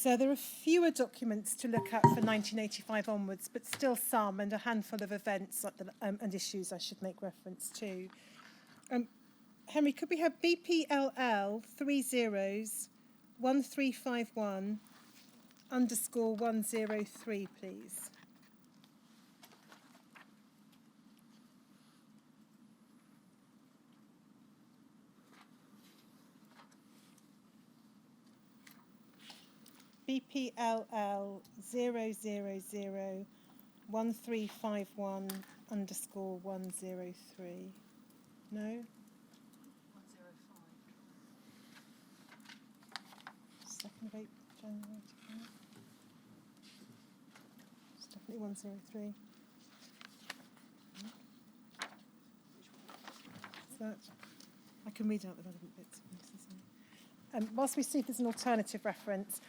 So there are fewer documents to look at for 1985 onwards, but still some, and a handful of events and issues I should make reference to. Henry, could we have BPLL 301351 _ 103, please? BPLL 0001351 _ 103. No? 105. 2nd of January. It's definitely 103. Is that? I can read out the relevant bits. Whilst we see if there's an alternative reference,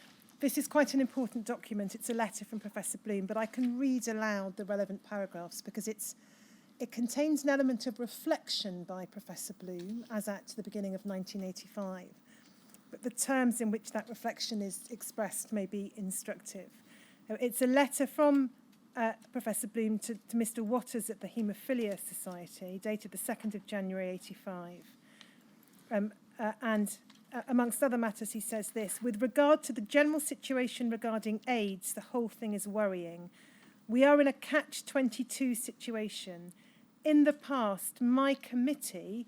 this is quite an important document. It's a letter from Professor Bloom, but I can read aloud the relevant paragraphs because it contains an element of reflection by Professor Bloom, as at the beginning of 1985. But the terms in which that reflection is expressed may be instructive. It's a letter from Professor Bloom to Mr. Waters at the Haemophilia Society, dated the 2nd of January 85. Amongst other matters, he says this: with regard to the general situation regarding AIDS, the whole thing is worrying. We are in a catch-22 situation. In the past, my committee,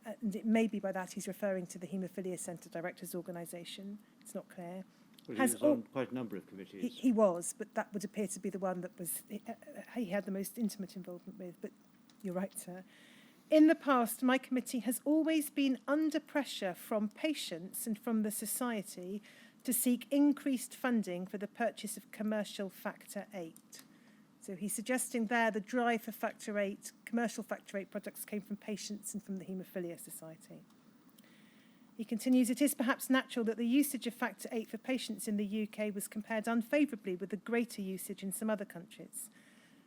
and it may be by that he's referring to the Haemophilia Centre Directors Organisation, it's not clear. Well, he was on quite a number of committees. He was, but that would appear to be the one that he had the most intimate involvement with, but you're right, sir. In the past, my committee has always been under pressure from patients and from the society to seek increased funding for the purchase of commercial factor VIII. So he's suggesting there the drive for factor VIII, commercial factor VIII products came from patients and from the Haemophilia Society. He continues, it is perhaps natural that the usage of factor VIII for patients in the UK was compared unfavourably with the greater usage in some other countries.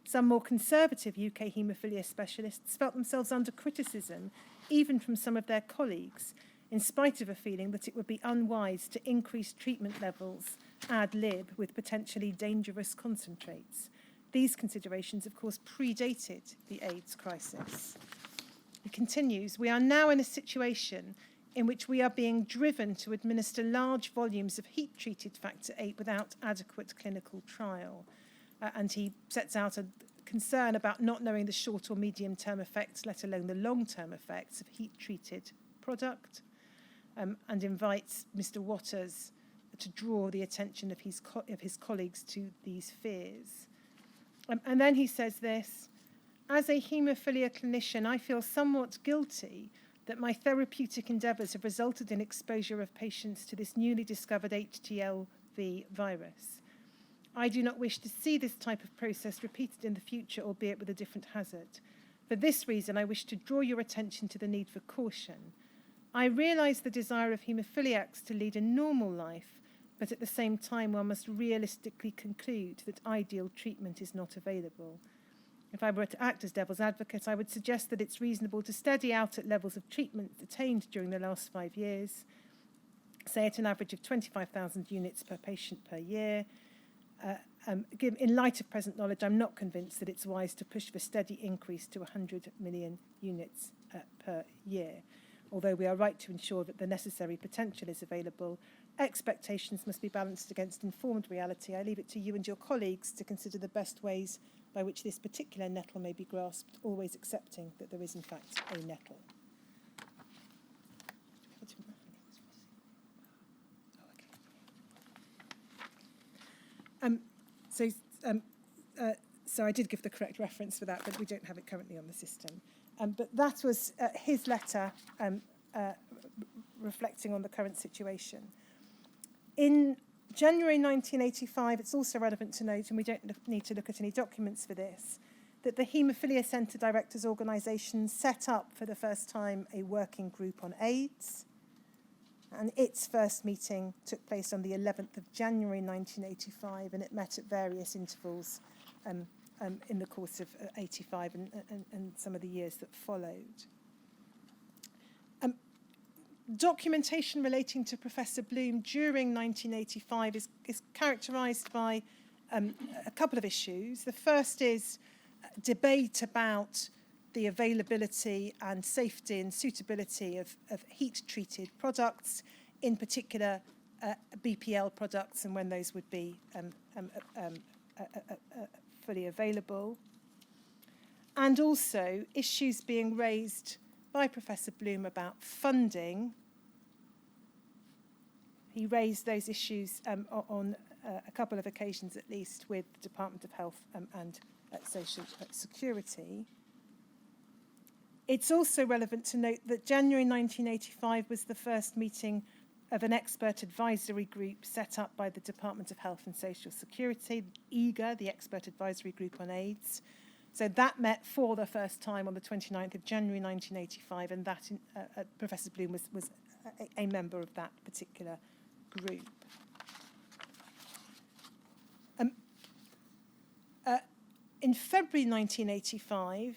Some more conservative UK haemophilia specialists felt themselves under criticism, even from some of their colleagues, in spite of a feeling that it would be unwise to increase treatment levels ad lib with potentially dangerous concentrates. These considerations, of course, predated the AIDS crisis. He continues, we are now in a situation in which we are being driven to administer large volumes of heat-treated factor VIII without adequate clinical trial. And he sets out a concern about not knowing the short or medium-term effects, let alone the long-term effects of heat-treated product, and invites Mr. Waters to draw the attention of his colleagues to these fears. And then he says this, as a haemophilia clinician, I feel somewhat guilty that my therapeutic endeavours have resulted in exposure of patients to this newly discovered HTLV virus. I do not wish to see this type of process repeated in the future, albeit with a different hazard. For this reason, I wish to draw your attention to the need for caution. I realise the desire of haemophiliacs to lead a normal life, but at the same time, one must realistically conclude that ideal treatment is not available. If I were to act as devil's advocate, I would suggest that it's reasonable to steady out at levels of treatment attained during the last 5 years, say at an average of 25,000 units per patient per year. In light of present knowledge, I'm not convinced that it's wise to push for steady increase to 100 million units per year. Although we are right to ensure that the necessary potential is available, expectations must be balanced against informed reality. I leave it to you and your colleagues to consider the best ways by which this particular nettle may be grasped, always accepting that there is in fact a nettle. So I did give the correct reference for that, but we don't have it currently on the system. But that was his letter reflecting on the current situation. In January 1985, it's also relevant to note, and we don't need to look at any documents for this, that the Haemophilia Centre Directors Organisation set up for the first time a working group on AIDS, and its first meeting took place on the 11th of January 1985, and it met at various intervals in the course of 85 and some of the years that followed. Documentation relating to Professor Bloom during 1985 is characterised by a couple of issues. The first is debate about the availability and safety and suitability of heat-treated products, in particular BPL products, and when those would be fully available. And also issues being raised by Professor Bloom about funding. He raised those issues on a couple of occasions at least with the Department of Health and Social Security. It's also relevant to note that January 1985 was the first meeting of an expert advisory group set up by the Department of Health and Social Security, EAGA, the Expert Advisory Group on AIDS. So that met for the first time on the 29th of January 1985, and that Professor Bloom was a member of that particular group. In February 1985,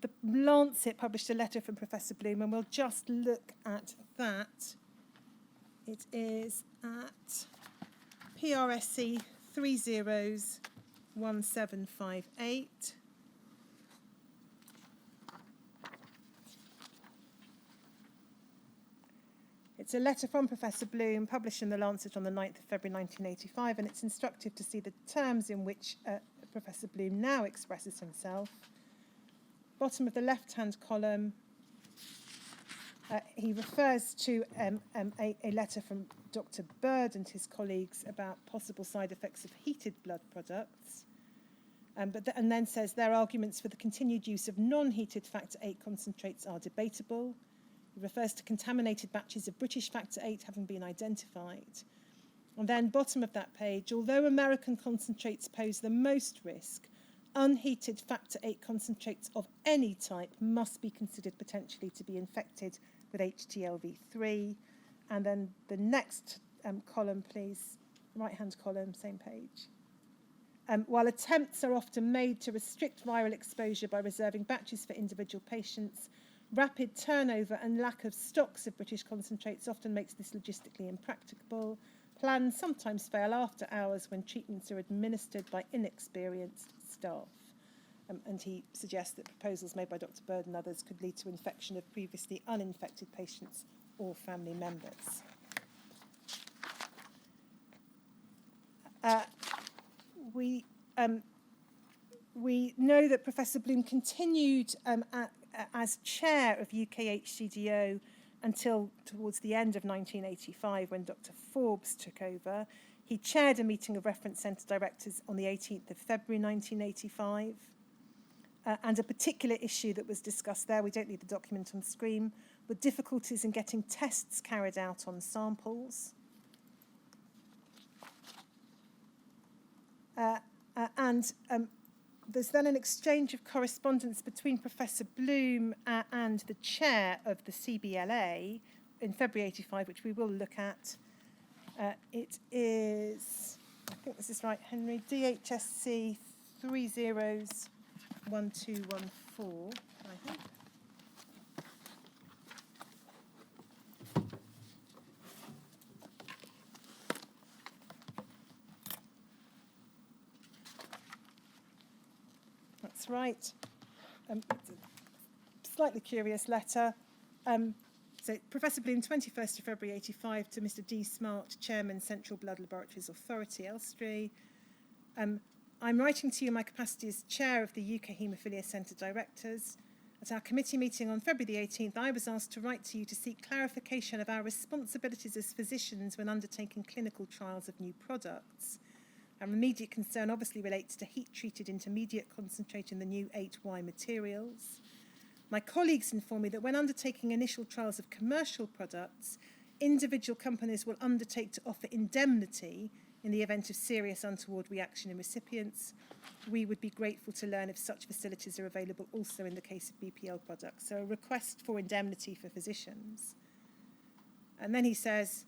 the Lancet published a letter from Professor Bloom, and we'll just look at that. It is at PRSC 301758. It's a letter from Professor Bloom published in the Lancet on the 9th of February 1985, and it's instructive to see the terms in which Professor Bloom now expresses himself. Bottom of the left-hand column, he refers to a letter from Dr. Bird and his colleagues about possible side effects of heated blood products, and then says their arguments for the continued use of non-heated factor VIII concentrates are debatable. He refers to contaminated batches of British factor VIII having been identified. And then bottom of that page, although American concentrates pose the most risk, unheated factor VIII concentrates of any type must be considered potentially to be infected with HTLV3. And then the next column, please, right-hand column, same page. While attempts are often made to restrict viral exposure by reserving batches for individual patients, rapid turnover and lack of stocks of British concentrates often makes this logistically impracticable. Plans sometimes fail after hours when treatments are administered by inexperienced staff. And he suggests that proposals made by Dr. Bird and others could lead to infection of previously uninfected patients or family members. We know that Professor Bloom continued as chair of UK HCDO until towards the end of 1985 when Dr. Forbes took over. He chaired a meeting of reference centre directors on the 18th of February 1985. And a particular issue that was discussed there, we don't need the document on screen, were difficulties in getting tests carried out on samples. There's then an exchange of correspondence between Professor Bloom and the chair of the CBLA in February 85, which we will look at. It is, I think this is right, Henry, DHSC 301214, I think. That's right. It's a slightly curious letter. So Professor Bloom, 21st of February 85, to Mr. D. Smart, Chairman, Central Blood Laboratories Authority, Elstree. I'm writing to you in my capacity as Chair of the UK Haemophilia Centre Directors. At our committee meeting on February the 18th, I was asked to write to you to seek clarification of our responsibilities as physicians when undertaking clinical trials of new products. Our immediate concern obviously relates to heat-treated intermediate concentrate in the new 8Y materials. My colleagues inform me that when undertaking initial trials of commercial products, individual companies will undertake to offer indemnity in the event of serious untoward reaction in recipients. We would be grateful to learn if such facilities are available also in the case of BPL products. So a request for indemnity for physicians. And then he says,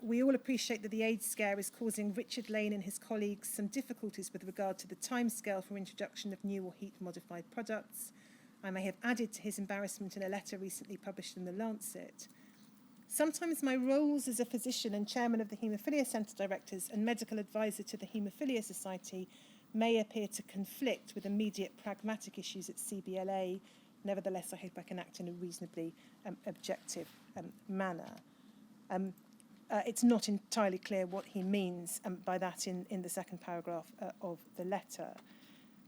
we all appreciate that the AIDS scare is causing Richard Lane and his colleagues some difficulties with regard to the timescale for introduction of new or heat-modified products. I may have added to his embarrassment in a letter recently published in The Lancet. Sometimes my roles as a physician and chairman of the Haemophilia Centre Directors and medical advisor to the Haemophilia Society may appear to conflict with immediate pragmatic issues at CBLA. Nevertheless, I hope I can act in a reasonably objective manner. It's not entirely clear what he means by that in the second paragraph of the letter.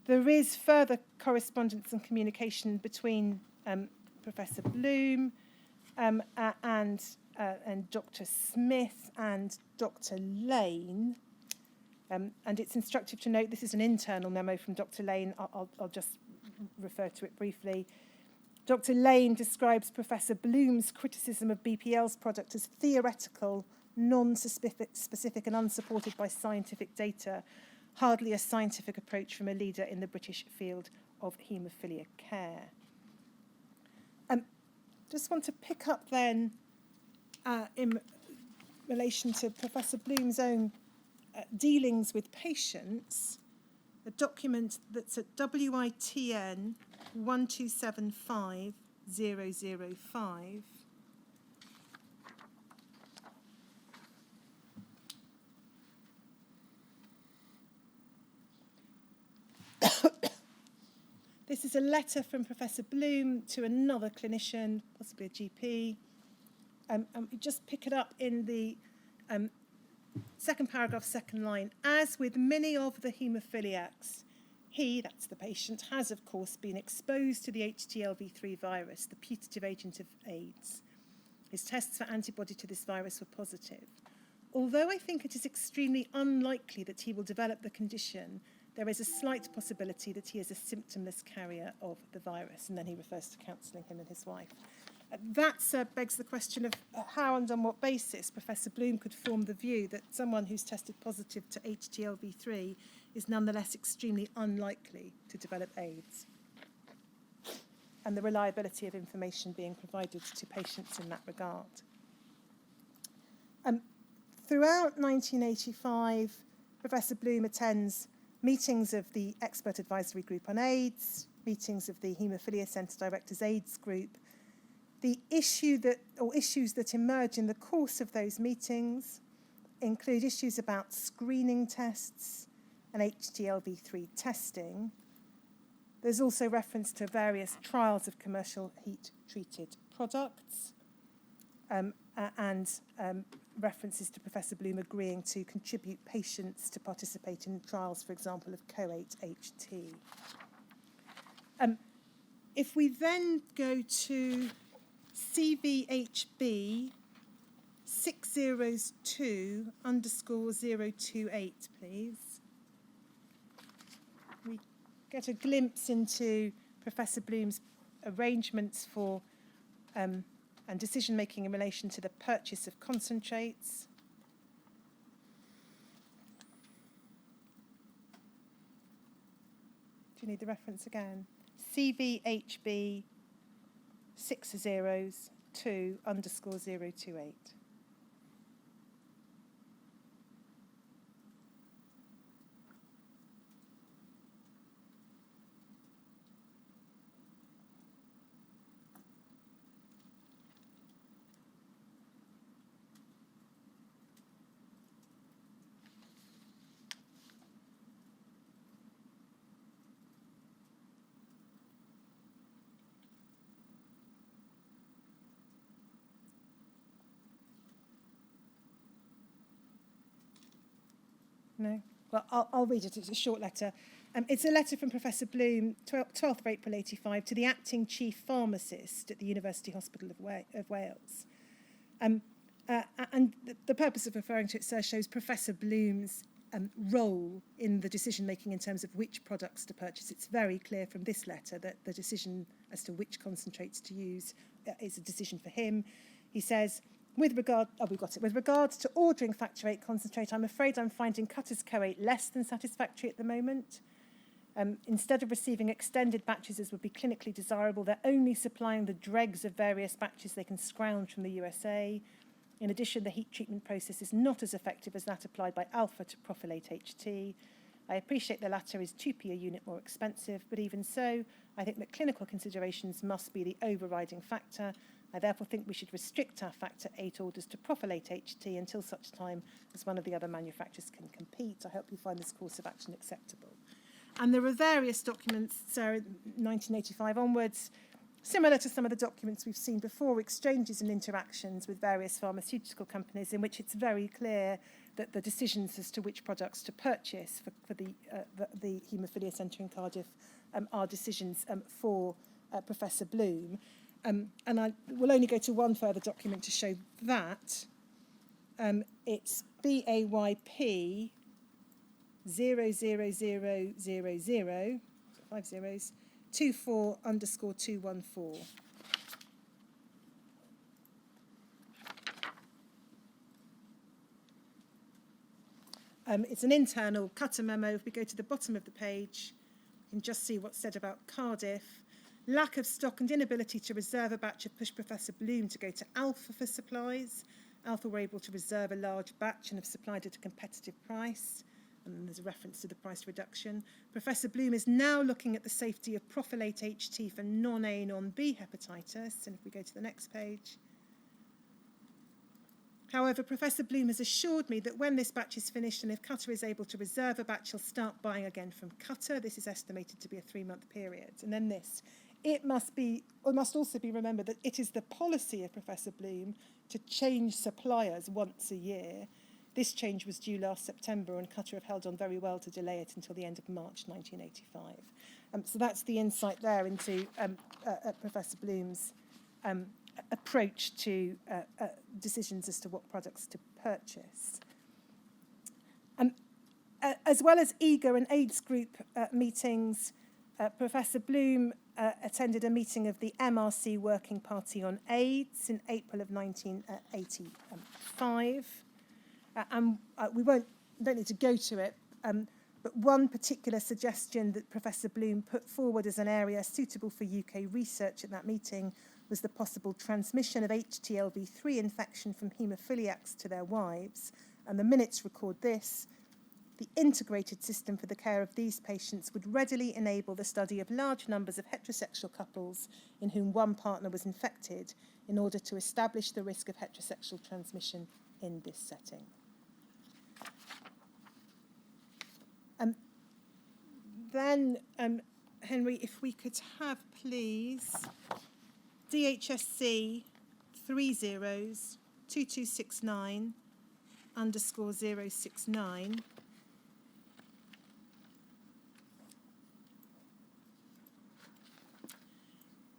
There is further correspondence and communication between Professor Bloom and Dr. Smith and Dr. Lane. And it's instructive to note this is an internal memo from Dr. Lane. I'll just refer to it briefly. Dr. Lane describes Professor Bloom's criticism of BPL's product as theoretical, non-specific and unsupported by scientific data, hardly a scientific approach from a leader in the British field of haemophilia care. Just want to pick up then in relation to Professor Bloom's own dealings with patients, a document that's at WITN 1275005. This is a letter from Professor Bloom to another clinician, possibly a GP. We just pick it up in the second paragraph, second line. As with many of the haemophiliacs, he, that's the patient, has of course been exposed to the HTLV3 virus, the putative agent of AIDS. His tests for antibody to this virus were positive. Although I think it is extremely unlikely that he will develop the condition, there is a slight possibility that he is a symptomless carrier of the virus. And then he refers to counselling him and his wife. That begs the question of how and on what basis Professor Bloom could form the view that someone who's tested positive to HTLV3 is nonetheless extremely unlikely to develop AIDS, and the reliability of information being provided to patients in that regard. Throughout 1985, Professor Bloom attends meetings of the Expert Advisory Group on AIDS, meetings of the Haemophilia Centre Directors AIDS Group. The issues that emerge in the course of those meetings include issues about screening tests and HTLV3 testing. There's also reference to various trials of commercial heat-treated products and references to Professor Bloom agreeing to contribute patients to participate in trials, for example, of COATE-HT. If we then go to CVHB 602_028, please. We get a glimpse into Professor Bloom's arrangements for and decision-making in relation to the purchase of concentrates. Do you need the reference again? CVHB 602_028. No? Well, I'll read it. It's a short letter. It's a letter from Professor Bloom, 12th of April 85, to the acting chief pharmacist at the University Hospital of Wales. And the purpose of referring to it, sir, shows Professor Bloom's role in the decision-making in terms of which products to purchase. It's very clear from this letter that the decision as to which concentrates to use is a decision for him. He says, with regard to ordering factor VIII concentrate, I'm afraid I'm finding Cutter's Co8 less than satisfactory at the moment. Instead of receiving extended batches as would be clinically desirable, they're only supplying the dregs of various batches they can scrounge from the USA. In addition, the heat treatment process is not as effective as that applied by Alpha to profilate HT. I appreciate the latter is 2p a unit more expensive, but even so, I think that clinical considerations must be the overriding factor. I therefore think we should restrict our factor 8 orders to prophylate HT until such time as one of the other manufacturers can compete. I hope you find this course of action acceptable. And there are various documents, Sarah, 1985 onwards, similar to some of the documents we've seen before, exchanges and interactions with various pharmaceutical companies in which it's very clear that the decisions as to which products to purchase for the Haemophilia Centre in Cardiff are decisions for Professor Bloom. And I will only go to one further document to show that. It's BAYP 00000, 5 zeros, 24_214. It's an internal cutter memo. If we go to the bottom of the page, you can just see what's said about Cardiff. Lack of stock and inability to reserve a batch have pushed Professor Bloom to go to Alpha for supplies. Alpha were able to reserve a large batch and have supplied at a competitive price. And there's a reference to the price reduction. Professor Bloom is now looking at the safety of prophylate HT for non-A, non-B hepatitis. And if we go to the next page. However, Professor Bloom has assured me that when this batch is finished and if Qatar is able to reserve a batch, he'll start buying again from Qatar. This is estimated to be a 3-month period. And then this. It must also be remembered that it is the policy of Professor Bloom to change suppliers once a year. This change was due last September, and Qatar have held on very well to delay it until the end of March 1985. So that's the insight there into Professor Bloom's approach to decisions as to what products to purchase. As well as EGA and AIDS group meetings, Professor Bloom attended a meeting of the MRC Working Party on AIDS in April of 1985. We don't need to go to it, but one particular suggestion that Professor Bloom put forward as an area suitable for UK research at that meeting was the possible transmission of HTLV3 infection from haemophiliacs to their wives. And the minutes record this. The integrated system for the care of these patients would readily enable the study of large numbers of heterosexual couples in whom one partner was infected in order to establish the risk of heterosexual transmission in this setting. Then, Henry, if we could have, please, DHSC 302269_069.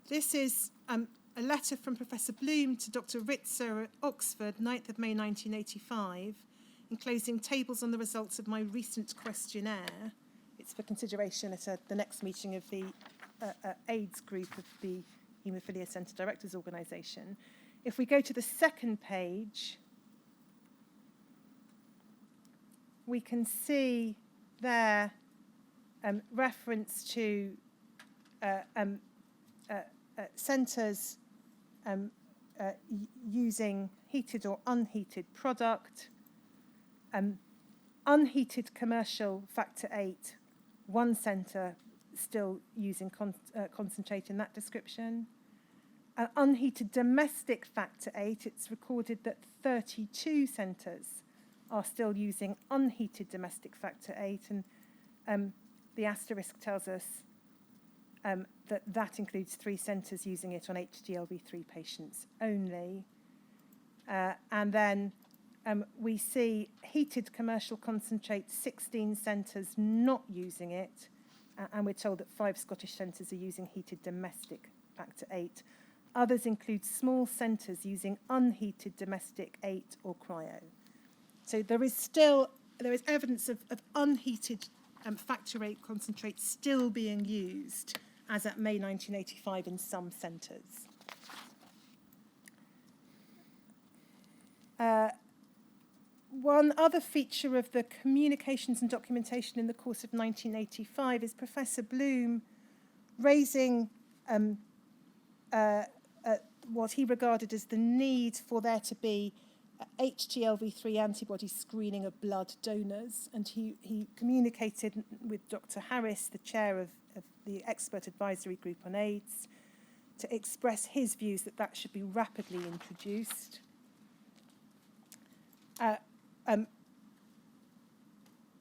This is a letter from Professor Bloom to Dr. Ritzer at Oxford, 9th of May 1985, enclosing tables on the results of my recent questionnaire. It's for consideration at the next meeting of the AIDS group of the Haemophilia Centre Directors Organisation. If we go to the second page, we can see there reference to centres using heated or unheated product, unheated commercial factor 8, one centre still using concentrate in that description. Unheated domestic factor 8, it's recorded that 32 centres are still using unheated domestic factor 8, and the asterisk tells us that includes 3 centres using it on HDLV3 patients only. And then we see heated commercial concentrate, 16 centres not using it, and we're told that 5 Scottish centres are using heated domestic factor 8. Others include small centres using unheated domestic 8 or cryo. So there is evidence of unheated factor 8 concentrate still being used as at May 1985 in some centres. One other feature of the communications and documentation in the course of 1985 is Professor Bloom raising what he regarded as the need for there to be HTLV3 antibody screening of blood donors. And he communicated with Dr. Harris, the chair of the expert advisory group on AIDS, to express his views that that should be rapidly introduced.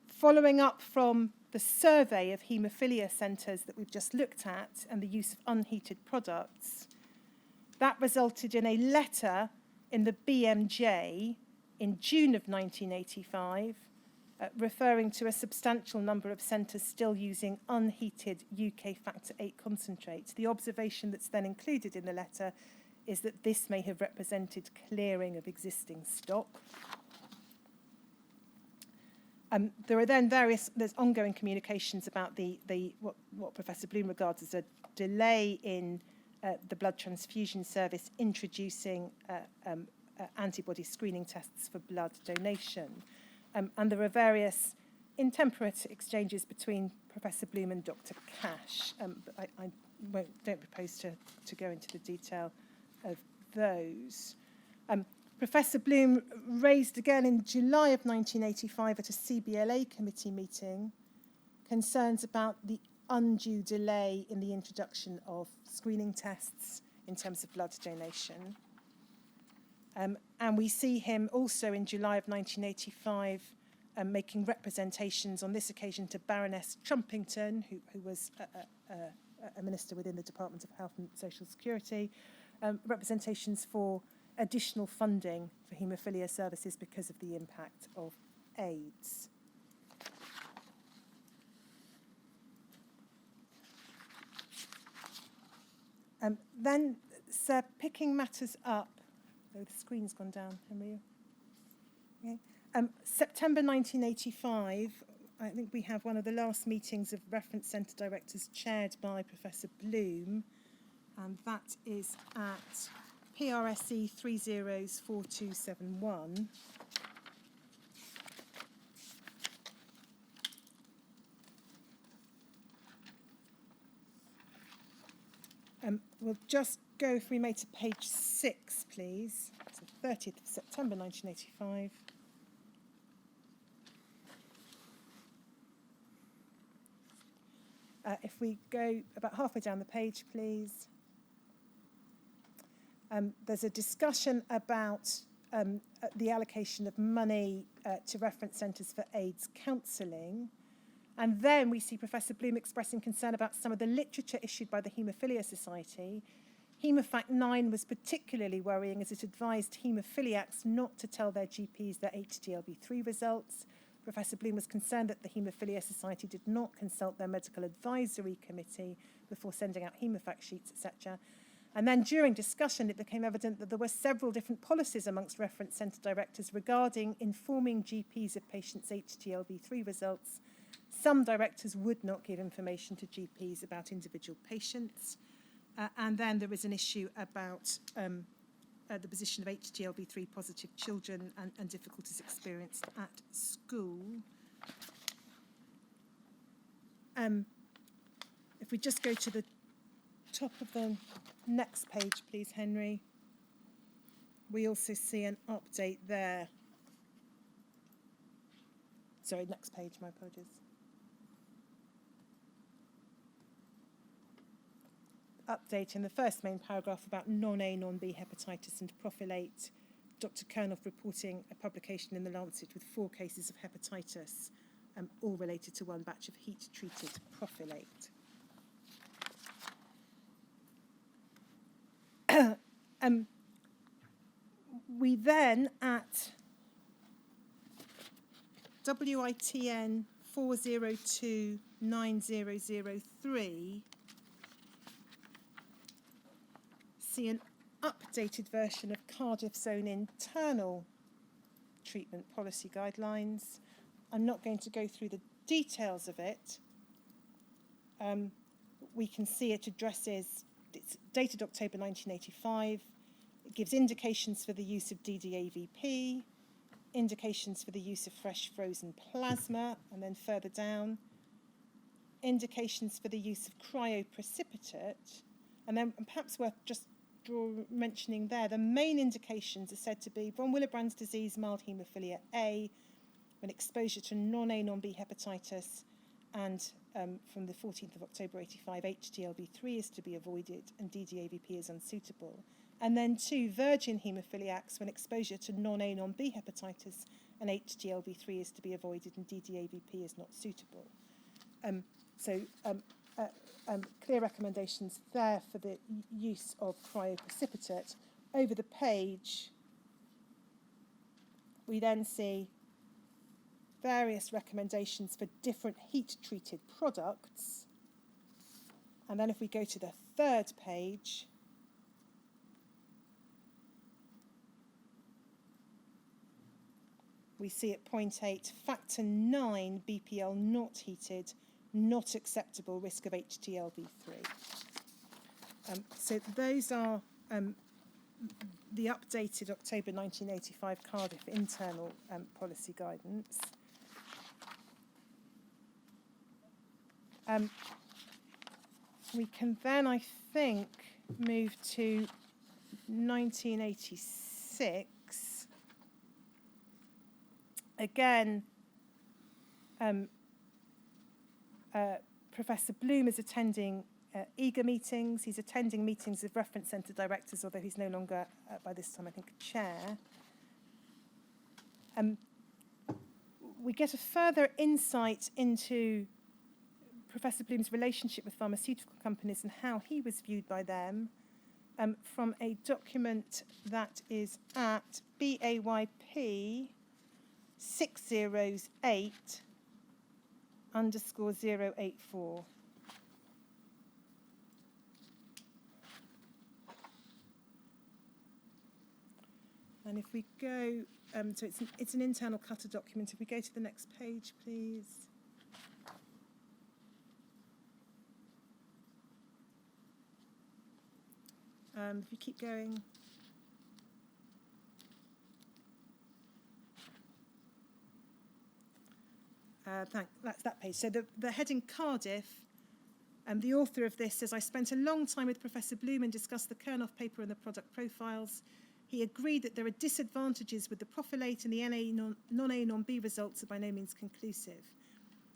Following up from the survey of haemophilia centres that we've just looked at and the use of unheated products, that resulted in a letter in the BMJ in June of 1985, referring to a substantial number of centres still using unheated UK factor VIII concentrates. The observation that's then included in the letter is that this may have represented clearing of existing stock. There are then there's ongoing communications about what Professor Bloom regards as a delay in the blood transfusion service introducing antibody screening tests for blood donation. And there are various intemperate exchanges between Professor Bloom and Dr. Cash, but I don't propose to go into the detail of those. Professor Bloom raised again in July of 1985 at a CBLA committee meeting concerns about the undue delay in the introduction of screening tests in terms of blood donation. And we see him also in July of 1985 making representations on this occasion to Baroness Trumpington, who was a minister within the Department of Health and Social Security, representations for additional funding for haemophilia services because of the impact of AIDS. Then, Sir, picking matters up, the screen's gone down, Henry. Okay. September 1985, I think we have one of the last meetings of reference centre directors chaired by Professor Bloom, and that is at PRSE 304271. We'll just go, if we may, to page 6, please. So 30th of September 1985. If we go about halfway down the page, please. There's a discussion about the allocation of money to reference centres for AIDS counselling. And then we see Professor Bloom expressing concern about some of the literature issued by the Haemophilia Society. Hemofact 9 was particularly worrying as it advised haemophiliacs not to tell their GPs their HTLV3 results. Professor Bloom was concerned that the Haemophilia Society did not consult their medical advisory committee before sending out Hemofact sheets, etc. And then during discussion, it became evident that there were several different policies amongst reference centre directors regarding informing GPs of patients' HTLV3 results. Some directors would not give information to GPs about individual patients. And then there was an issue about the position of HTLV3 positive children and difficulties experienced at school. If we just go to the top of the next page, please, Henry. We also see an update there. Sorry, next page, my apologies. Update in the first main paragraph about non-A, non-B hepatitis and prophylate. Dr. Kernoff reporting a publication in the Lancet with 4 cases of hepatitis, all related to one batch of heat-treated prophylate. We then, at WITN 4029003, see an updated version of Cardiff's own internal treatment policy guidelines. I'm not going to go through the details of it. We can see it addresses, it's dated October 1985. It gives indications for the use of DDAVP, indications for the use of fresh frozen plasma, and then further down, indications for the use of cryoprecipitate, and then perhaps worth just mentioning there, the main indications are said to be von Willebrand's disease, mild haemophilia A, when exposure to non-A, non-B hepatitis, and from the 14th of October 85, HTLV3 is to be avoided and DDAVP is unsuitable. And then 2, virgin haemophiliacs when exposure to non-A, non-B hepatitis and HTLV3 is to be avoided and DDAVP is not suitable. Clear recommendations there for the use of cryoprecipitate. Over the page, we then see various recommendations for different heat-treated products. And then if we go to the 3rd page, we see at point 8, factor 9 BPL not heated, not acceptable, risk of HTLV3. So those are the updated October 1985 Cardiff internal policy guidance. We can then, I think, move to 1986. Again, Professor Bloom is attending EAGER meetings. He's attending meetings of reference centre directors, although he's no longer, by this time, I think, chair. We get a further insight into Professor Bloom's relationship with pharmaceutical companies and how he was viewed by them from a document that is at BAYP 608_084. And if we go, so it's an internal cutter document. If we go to the next page, please. If you keep going. That's that page. So the heading Cardiff, the author of this says, I spent a long time with Professor Bloom and discussed the Kernoff paper and the product profiles. He agreed that there are disadvantages with the prophylate and the non-A, non-B results are by no means conclusive.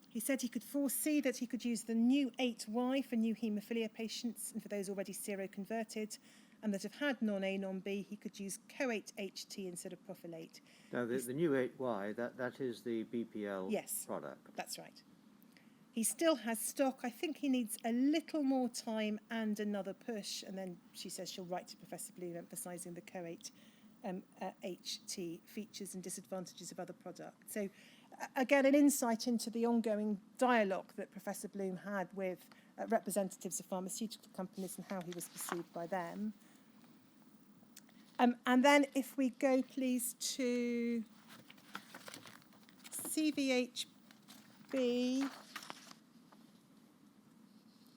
He said he could foresee that he could use the new 8Y for new haemophilia patients and for those already seroconverted, and that have had non-A, non-B, he could use coate HT instead of prophylate. Now, the new 8Y, that is the BPL yes, product. That's right. He still has stock. I think he needs a little more time and another push. And then she says she'll write to Professor Bloom emphasising the coate HT features and disadvantages of other products. So, again, an insight into the ongoing dialogue that Professor Bloom had with representatives of pharmaceutical companies and how he was perceived by them. And then if we go, please, to CVHB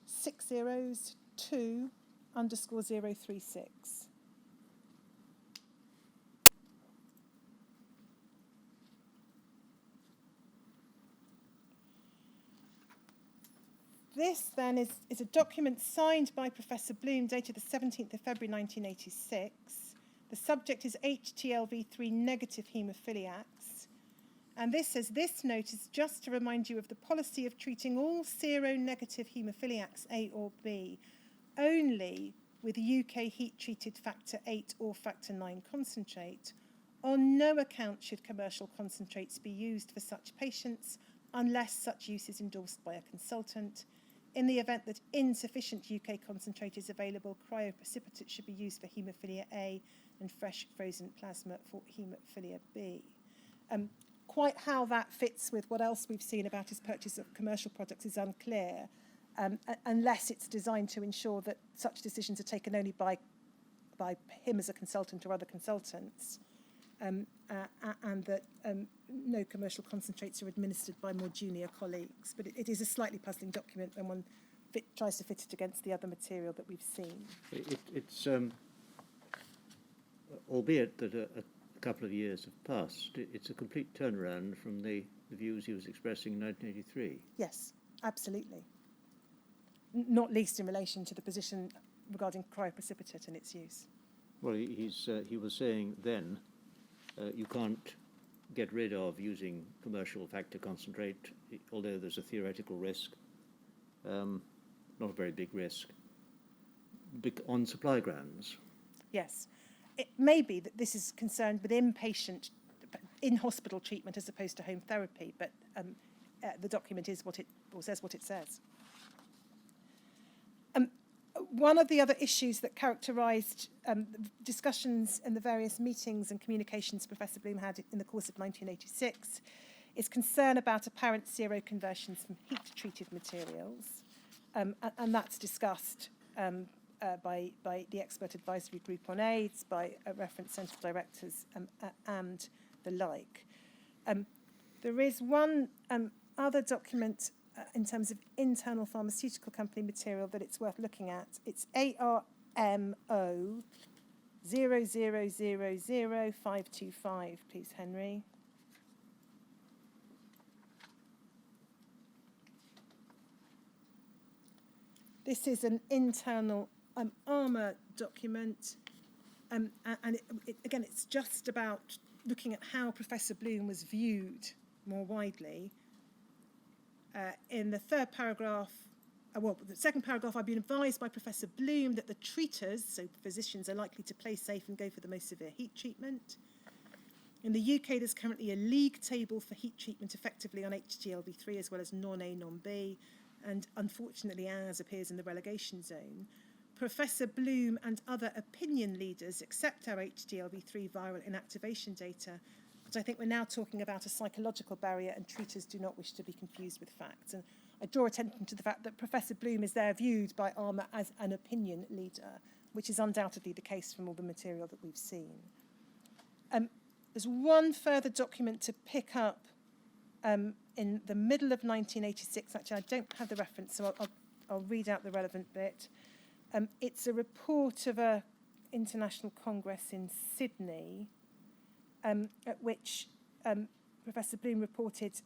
602_036. This then is a document signed by Professor Bloom dated the 17th of February 1986. The subject is HTLV3 negative haemophiliacs. And this says, this note is just to remind you of the policy of treating all seronegative haemophiliacs A or B only with UK heat-treated factor 8 or factor 9 concentrate. On no account should commercial concentrates be used for such patients unless such use is endorsed by a consultant. In the event that insufficient UK concentrate is available, cryoprecipitate should be used for haemophilia A and fresh frozen plasma for haemophilia B. Quite how that fits with what else we've seen about his purchase of commercial products is unclear, unless it's designed to ensure that such decisions are taken only by him as a consultant or other consultants, and that no commercial concentrates are administered by more junior colleagues. But it is a slightly puzzling document when one tries to fit it against the other material that we've seen. It's albeit that a couple of years have passed, it's a complete turnaround from the views he was expressing in 1983. Yes, absolutely. Not least in relation to the position regarding cryoprecipitate and its use. Well, he was saying then, you can't get rid of using commercial factor concentrate, although there's a theoretical risk, not a very big risk, on supply grounds. Yes. It may be that this is concerned with inpatient, in-hospital treatment as opposed to home therapy, but the document is what it, or says what it says. One of the other issues that characterised discussions in the various meetings and communications Professor Bloom had in the course of 1986 is concern about apparent seroconversions from heat-treated materials, and that's discussed by the Expert Advisory Group on AIDS, by reference centre directors and the like. There is one other document in terms of internal pharmaceutical company material that it's worth looking at. It's ARMO 0000525, please, Henry. This is an internal ARMA document, and again, it's just about looking at how Professor Bloom was viewed more widely. In the third paragraph, the second paragraph, I've been advised by Professor Bloom that the treaters, so physicians, are likely to play safe and go for the most severe heat treatment. In the UK, there's currently a league table for heat treatment effectively on HTLV3 as well as non-A, non-B, and unfortunately ours appears in the relegation zone. Professor Bloom and other opinion leaders accept our HTLV3 viral inactivation data, but I think we're now talking about a psychological barrier, and treaters do not wish to be confused with facts. And I draw attention to the fact that Professor Bloom is there viewed by ARMA as an opinion leader, which is undoubtedly the case from all the material that we've seen. There's one further document to pick up in the middle of 1986. Actually, I don't have the reference, so I'll read out the relevant bit. It's a report of an international congress in Sydney, at which Professor Bloom reported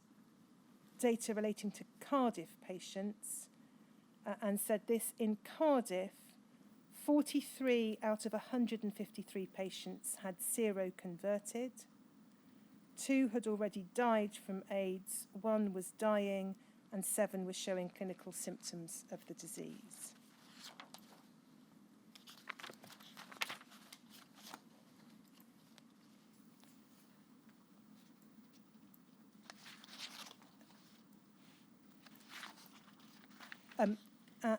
data relating to Cardiff patients and said this: in Cardiff, 43 out of 153 patients had seroconverted. 2 had already died from AIDS, 1 was dying, and 7 were showing clinical symptoms of the disease.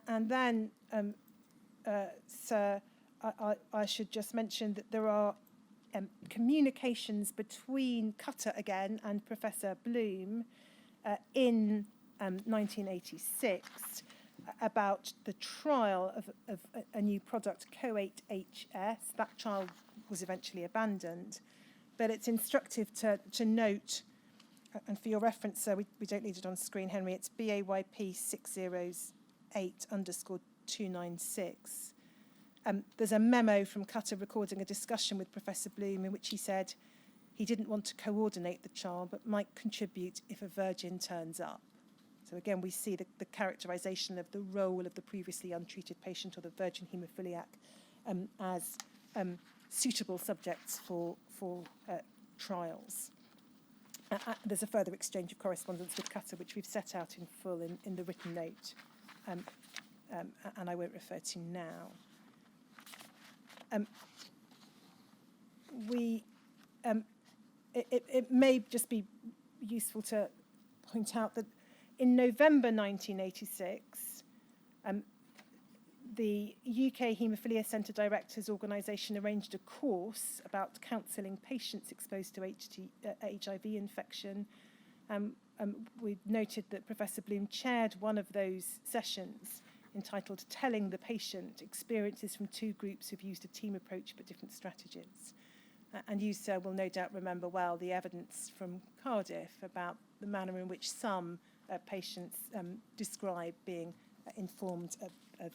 And then, Sir, I should just mention that there are communications between Cutter again and Professor Bloom in 1986 about the trial of a new product, Co8HS. That trial was eventually abandoned, but it's instructive to note, and for your reference, sir, we don't need it on screen, Henry, it's BAYP 608_296. There's a memo from Cutter recording a discussion with Professor Bloom in which he said he didn't want to coordinate the trial but might contribute if a virgin turns up. So again, we see the characterisation of the role of the previously untreated patient or the virgin haemophiliac as suitable subjects for trials. There's a further exchange of correspondence with Cutter, which we've set out in full in the written note, and I won't refer to now. It may just be useful to point out that in November 1986, the UK Haemophilia Centre Directors Organisation arranged a course about counselling patients exposed to HIV infection. We noted that Professor Bloom chaired one of those sessions entitled Telling the Patient, Experiences from 2 Groups Who've Used a Team Approach but Different Strategies. And you, sir, will no doubt remember well the evidence from Cardiff about the manner in which some patients describe being informed of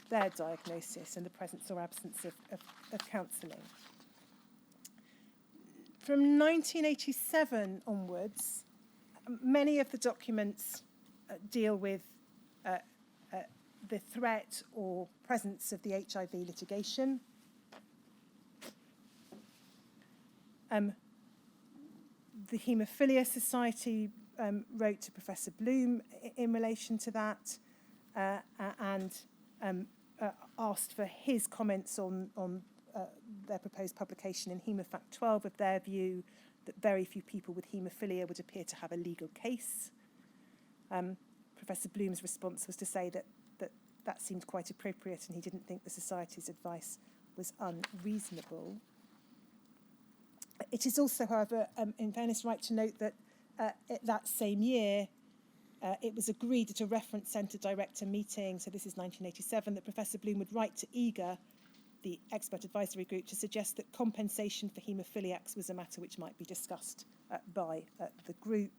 their diagnosis and the presence or absence of counselling. From 1987 onwards, many of the documents deal with the threat or presence of the HIV litigation. The Haemophilia Society wrote to Professor Bloom in relation to that and asked for his comments on their proposed publication in Haemofact 12 of their view that very few people with haemophilia would appear to have a legal case. Professor Bloom's response was to say that seemed quite appropriate and he didn't think the Society's advice was unreasonable. It is also, however, in fairness, right to note that that same year, it was agreed at a reference centre director meeting, so this is 1987, that Professor Bloom would write to EGA, the expert advisory group, to suggest that compensation for haemophiliacs was a matter which might be discussed by the group.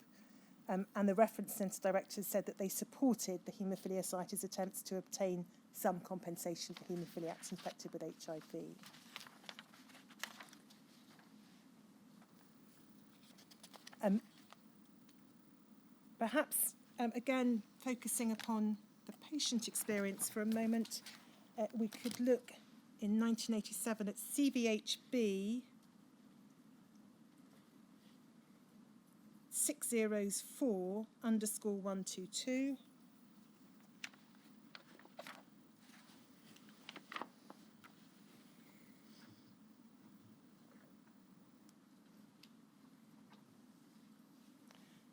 And the reference centre directors said that they supported the Haemophilia Society's attempts to obtain some compensation for haemophiliacs infected with HIV. Perhaps, again, focusing upon the patient experience for a moment, we could look in 1987 at CVHB 604_122.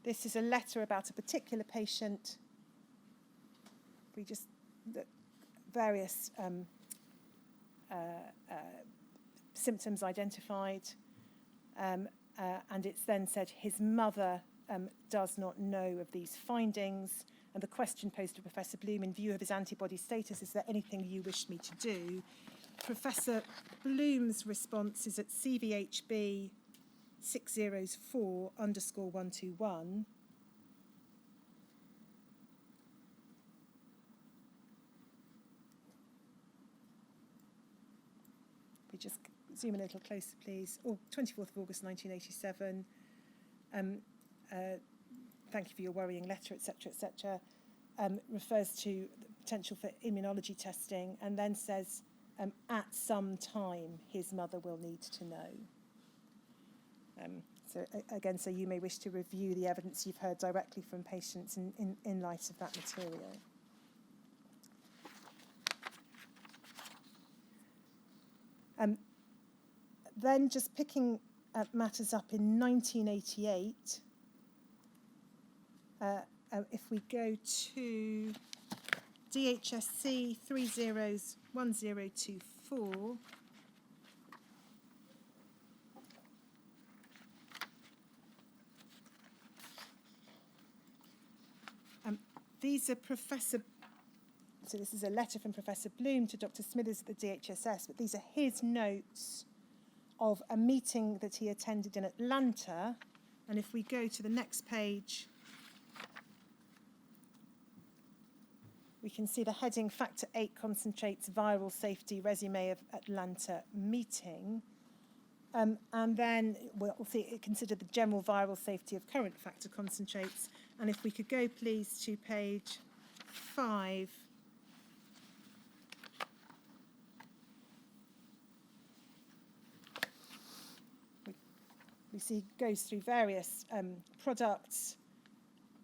This is a letter about a particular patient. We just look various symptoms identified, and it's then said his mother does not know of these findings, and the question posed to Professor Bloom, in view of his antibody status, is there anything you wish me to do? Professor Bloom's response is at CVHB 604_121. We just zoom in a little closer, please. 24th of August 1987. Thank you for your worrying letter, etc., etc. Refers to the potential for immunology testing and then says, at some time, his mother will need to know. So you may wish to review the evidence you've heard directly from patients in light of that material. Then just picking matters up in 1988, if we go to DHSC 301024, these are so this is a letter from Professor Bloom to Dr. Smithers at the DHSS, but these are his notes of a meeting that he attended in Atlanta. And if we go to the next page, we can see the heading Factor 8 Concentrates Viral Safety Resume of Atlanta Meeting. And then we'll see it considered the general viral safety of current factor concentrates. And if we could go, please, to page 5. We see goes through various products.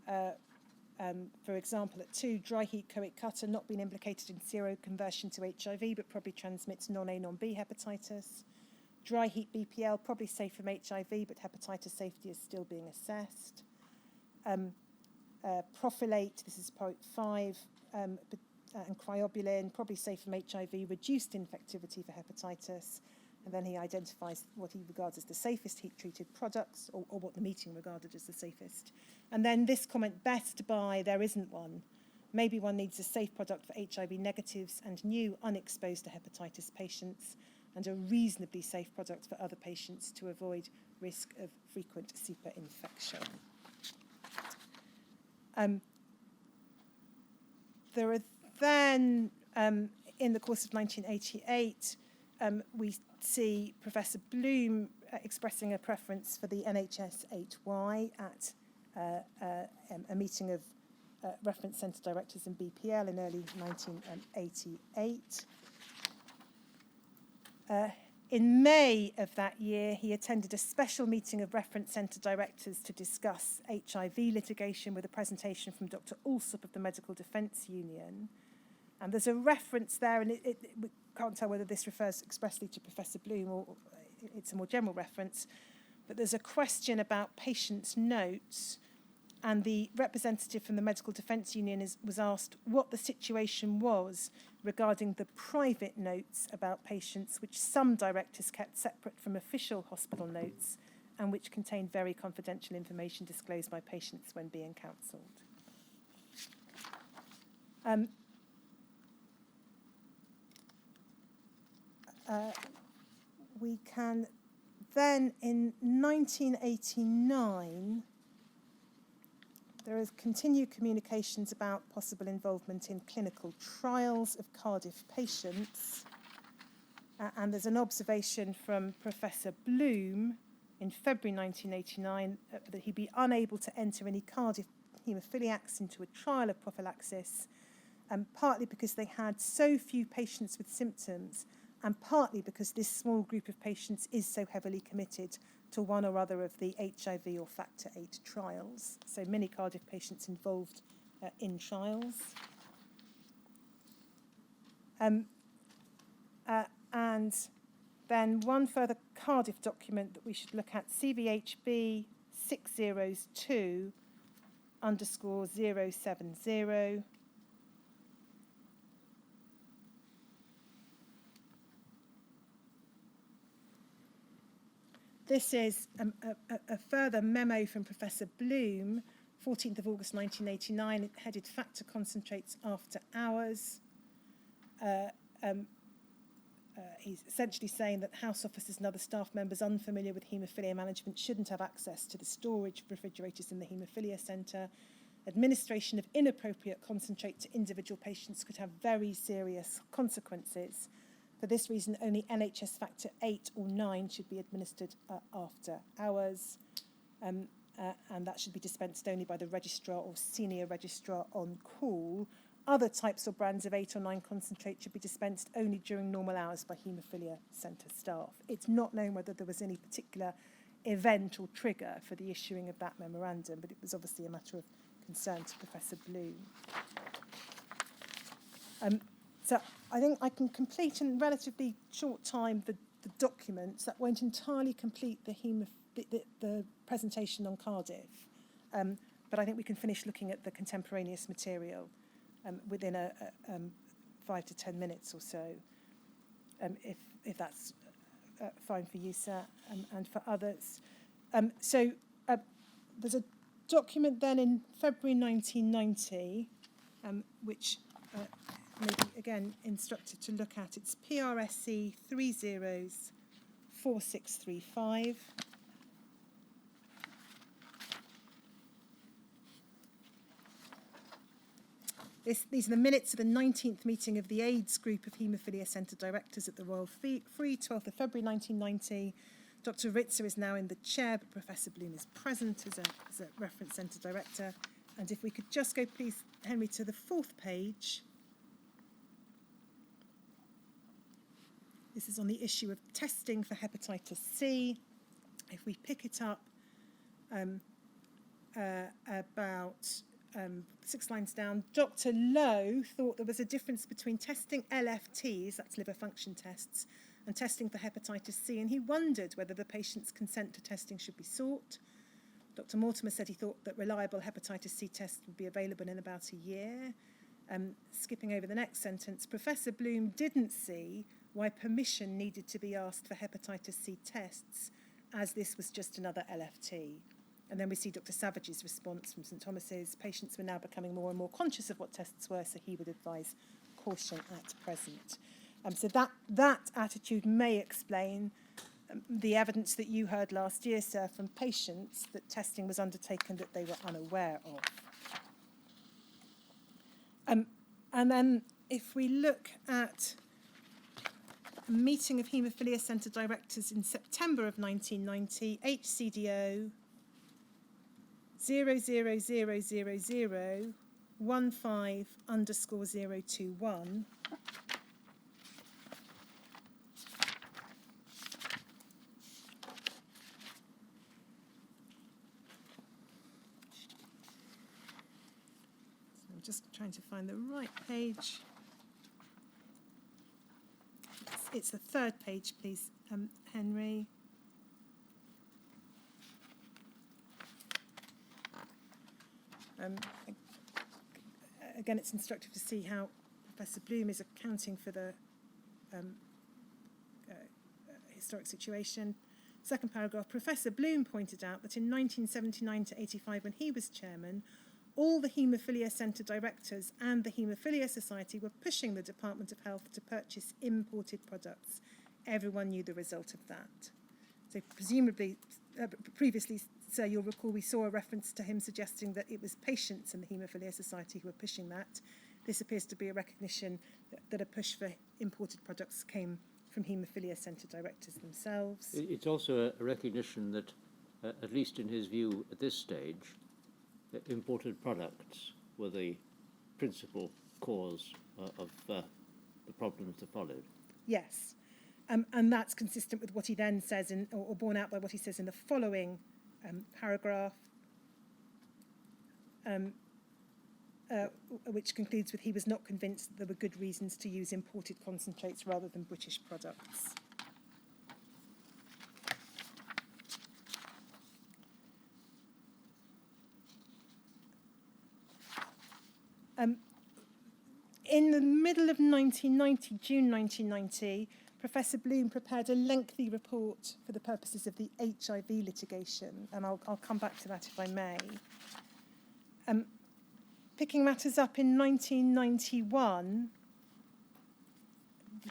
For example, at 2, dry heat coat cutter not being implicated in seroconversion to HIV, but probably transmits non-A, non-B hepatitis. Dry heat BPL, probably safe from HIV, but hepatitis safety is still being assessed. Prophylate, this is point 5, and cryobuline, probably safe from HIV, reduced infectivity for hepatitis. And then he identifies what he regards as the safest heat-treated products, or what the meeting regarded as the safest. And then this comment, best buy, there isn't one. Maybe one needs a safe product for HIV negatives and new unexposed to hepatitis patients, and a reasonably safe product for other patients to avoid risk of frequent superinfection. There are then, in the course of 1988, we see Professor Bloom expressing a preference for the NHS 8Y at a meeting of reference centre directors in BPL in early 1988. In May of that year, he attended a special meeting of reference centre directors to discuss HIV litigation with a presentation from Dr. Alsop of the Medical Defence Union. And there's a reference there, and we can't tell whether this refers expressly to Professor Bloom or it's a more general reference, but there's a question about patients' notes, and the representative from the Medical Defence Union was asked what the situation was regarding the private notes about patients which some directors kept separate from official hospital notes and which contained very confidential information disclosed by patients when being counselled. We can then, in 1989, there is continued communications about possible involvement in clinical trials of Cardiff patients. And there's an observation from Professor Bloom in February 1989 that he'd be unable to enter any Cardiff haemophiliacs into a trial of prophylaxis, partly because they had so few patients with symptoms, and partly because this small group of patients is so heavily committed to one or other of the HIV or Factor VIII trials. So many Cardiff patients involved in trials. And then one further Cardiff document that we should look at, CVHB 602_070. This is a further memo from Professor Bloom, 14th of August 1989, headed Factor Concentrates After Hours. He's essentially saying that house officers and other staff members unfamiliar with haemophilia management shouldn't have access to the storage refrigerators in the haemophilia centre. Administration of inappropriate concentrate to individual patients could have very serious consequences. For this reason, only NHS Factor 8 or 9 should be administered after hours, and that should be dispensed only by the registrar or senior registrar on call. Other types or brands of 8 or 9 concentrate should be dispensed only during normal hours by haemophilia centre staff. It's not known whether there was any particular event or trigger for the issuing of that memorandum, but it was obviously a matter of concern to Professor Bloom. So I think I can complete in relatively short time the documents. That won't entirely complete the presentation on Cardiff, but I think we can finish looking at the contemporaneous material within 5 to 10 minutes or so, if that's fine for you, sir, and for others. So there's a document then in February 1990, which maybe again instructed to look at. It's PRSE 304635. These are the minutes of the 19th meeting of the AIDS group of Haemophilia Centre directors at the Royal Free, 12th of February 1990. Dr. Ritzer is now in the chair, but Professor Bloom is present as a reference centre director. And if we could just go, please, Henry, to the 4th page. This is on the issue of testing for hepatitis C. If we pick it up about 6 lines down, Dr. Lowe thought there was a difference between testing LFTs, that's liver function tests, and testing for hepatitis C, and he wondered whether the patient's consent to testing should be sought. Dr. Mortimer said he thought that reliable hepatitis C tests would be available in about a year. Skipping over the next sentence, Professor Bloom didn't see why permission needed to be asked for hepatitis C tests, as this was just another LFT. And then we see Dr. Savage's response from St Thomas's. Patients were now becoming more and more conscious of what tests were, so he would advise caution at present. So that attitude may explain the evidence that you heard last year, sir, from patients that testing was undertaken that they were unaware of. And then if we look at a meeting of Haemophilia Centre directors in September of 1990, HCDO 0000015_021. just trying to find the right page. It's the third page, please, Henry. Again, it's instructive to see how Professor Bloom is accounting for the historic situation. Second paragraph, Professor Bloom pointed out that in 1979 to 85, when he was chairman, all the Haemophilia Centre directors and the Haemophilia Society were pushing the Department of Health to purchase imported products. Everyone knew the result of that. So presumably, previously, sir, you'll recall we saw a reference to him suggesting that it was patients in the Haemophilia Society who were pushing that. This appears to be a recognition that a push for imported products came from Haemophilia Centre directors themselves. It's also a recognition that, at least in his view at this stage, that imported products were the principal cause of the problems that followed. Yes, and that's consistent with what he then says, or borne out by what he says in the following paragraph, which concludes with he was not convinced that there were good reasons to use imported concentrates rather than British products. In the middle of 1990, June 1990, Professor Bloom prepared a lengthy report for the purposes of the HIV litigation, and I'll come back to that if I may. Picking matters up in 1991,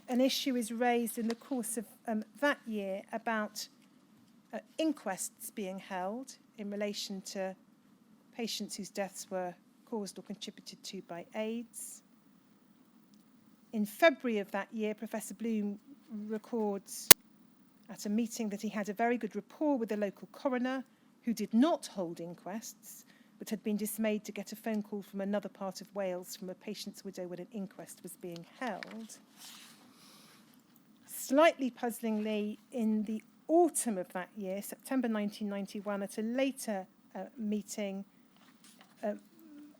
an issue is raised in the course of that year about inquests being held in relation to patients whose deaths were caused or contributed to by AIDS. In February of that year, Professor Bloom records at a meeting that he had a very good rapport with the local coroner, who did not hold inquests, but had been dismayed to get a phone call from another part of Wales from a patient's widow when an inquest was being held. Slightly puzzlingly, in the autumn of that year, September 1991, at a later meeting,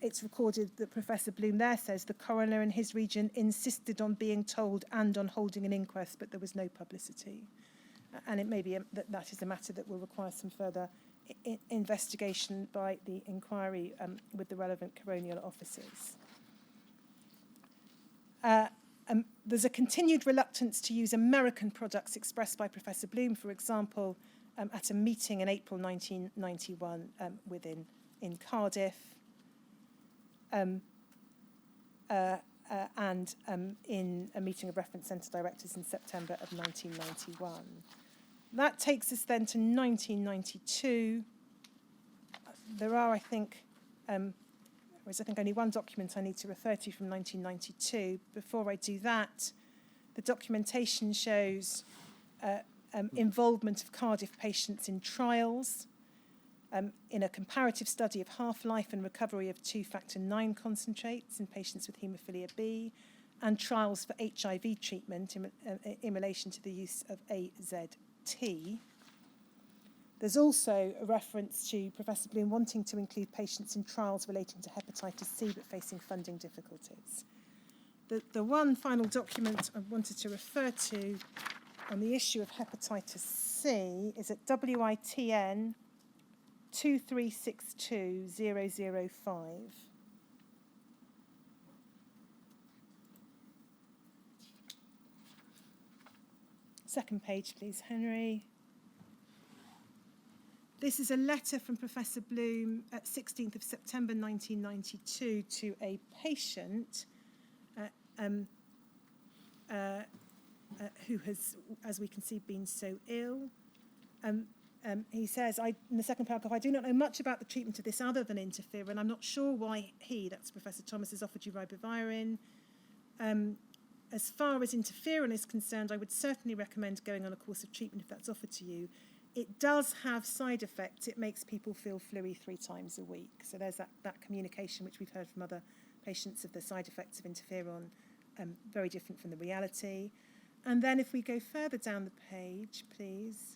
it's recorded that Professor Bloom there says the coroner in his region insisted on being told and on holding an inquest, but there was no publicity. And it may be that is a matter that will require some further investigation by the inquiry with the relevant coronial officers. There's a continued reluctance to use American products expressed by Professor Bloom, for example, at a meeting in April 1991 in Cardiff, and in a meeting of reference centre directors in September of 1991. That takes us then to 1992. There are, I think, only one document I need to refer to from 1992. Before I do that, the documentation shows involvement of Cardiff patients in trials, in a comparative study of half-life and recovery of 2-factor IX concentrates in patients with haemophilia B, and trials for HIV treatment in relation to the use of AZT. There's also a reference to Professor Bloom wanting to include patients in trials relating to hepatitis C but facing funding difficulties. The one final document I wanted to refer to on the issue of hepatitis C is at WITN 2362005. Second page, please, Henry. This is a letter from Professor Bloom at 16th of September 1992 to a patient who has, as we can see, been so ill. He says, in the second paragraph, I do not know much about the treatment of this other than interferon. I'm not sure why that's Professor Thomas, has offered you ribavirin. As far as interferon is concerned, I would certainly recommend going on a course of treatment if that's offered to you. It does have side effects. It makes people feel fluey 3 times a week. So there's that communication which we've heard from other patients of the side effects of interferon, very different from the reality. And then if we go further down the page, please,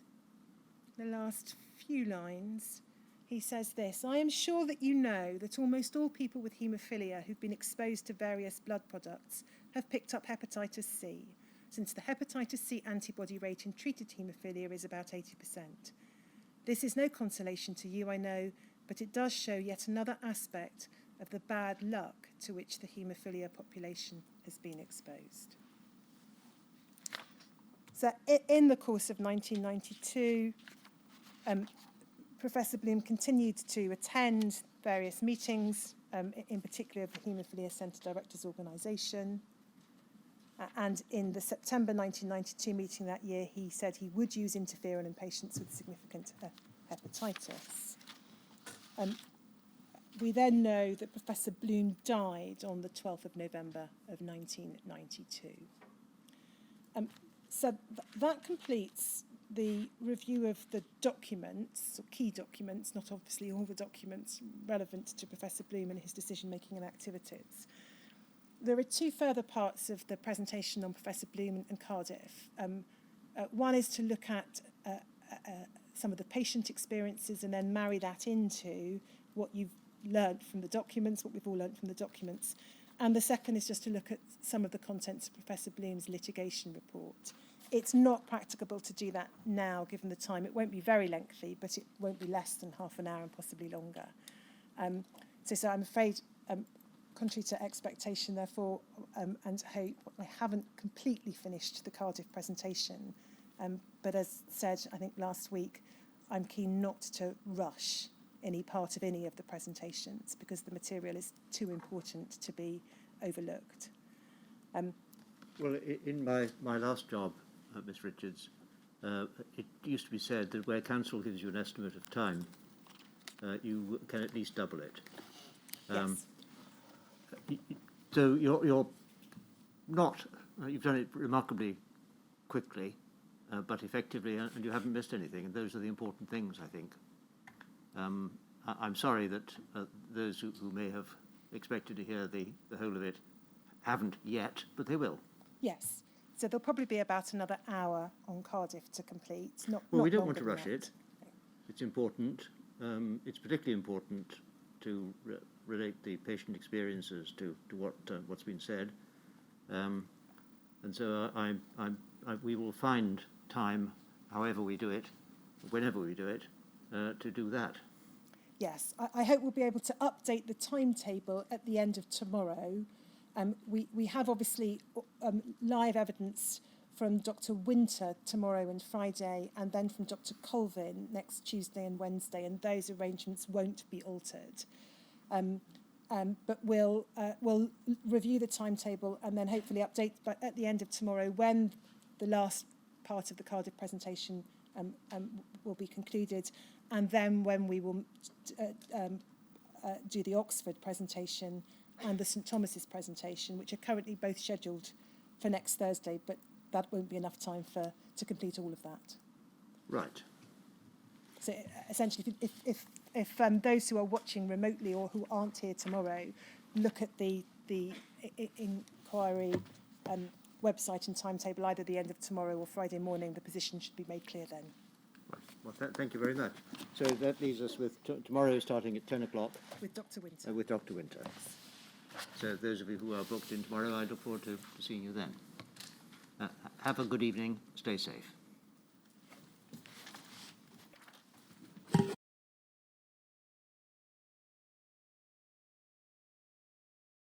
the last few lines, he says this: I am sure that you know that almost all people with haemophilia who've been exposed to various blood products have picked up hepatitis C, since the hepatitis C antibody rate in treated haemophilia is about 80%. This is no consolation to you, I know, but it does show yet another aspect of the bad luck to which the haemophilia population has been exposed. So in the course of 1992, Professor Bloom continued to attend various meetings, in particular of the Haemophilia Centre Directors Organisation. And in the September 1992 meeting that year, he said he would use interferon in patients with significant hepatitis. We then know that Professor Bloom died on the 12th of November of 1992. So that completes the review of the documents, or key documents, not obviously all the documents relevant to Professor Bloom and his decision-making and activities. There are two further parts of the presentation on Professor Bloom and Cardiff. One is to look at some of the patient experiences and then marry that into what you've learned from the documents, what we've all learned from the documents. And the second is just to look at some of the contents of Professor Bloom's litigation report. It's not practicable to do that now, given the time. It won't be very lengthy, but it won't be less than half an hour and possibly longer. So I'm afraid, contrary to expectation, therefore, and hope, I haven't completely finished the Cardiff presentation. But as said, I think last week, I'm keen not to rush any part of any of the presentations because the material is too important to be overlooked. Well, in my last job, Ms. Richards, it used to be said that where counsel gives you an estimate of time, you can at least double it. Yes. So you're not, you've done it remarkably quickly, but effectively, and you haven't missed anything, and those are the important things, I think. I'm sorry that those who may have expected to hear the whole of it haven't yet, but they will. Yes. So there'll probably be about another hour on Cardiff to complete. Well, we don't want to rush it. It's important. It's particularly important to relate the patient experiences to what's been said. And so we will find time, however we do it, whenever we do it, to do that. Yes, I hope we'll be able to update the timetable at the end of tomorrow. We have obviously live evidence from Dr. Winter tomorrow and Friday, and then from Dr. Colvin next Tuesday and Wednesday, and those arrangements won't be altered. But we'll review the timetable and then hopefully update at the end of tomorrow when the last part of the Cardiff presentation will be concluded, and then when we will do the Oxford presentation and the St Thomas's presentation, which are currently both scheduled for next Thursday, but that won't be enough time to complete all of that. Right. So essentially, if those who are watching remotely or who aren't here tomorrow look at the inquiry website and timetable either the end of tomorrow or Friday morning, the position should be made clear then. Right. Well, thank you very much. So that leaves us with tomorrow starting at 10 o'clock. With Dr. Winter. With Dr. Winter. So those of you who are booked in tomorrow, I look forward to seeing you then. Have a good evening. Stay safe.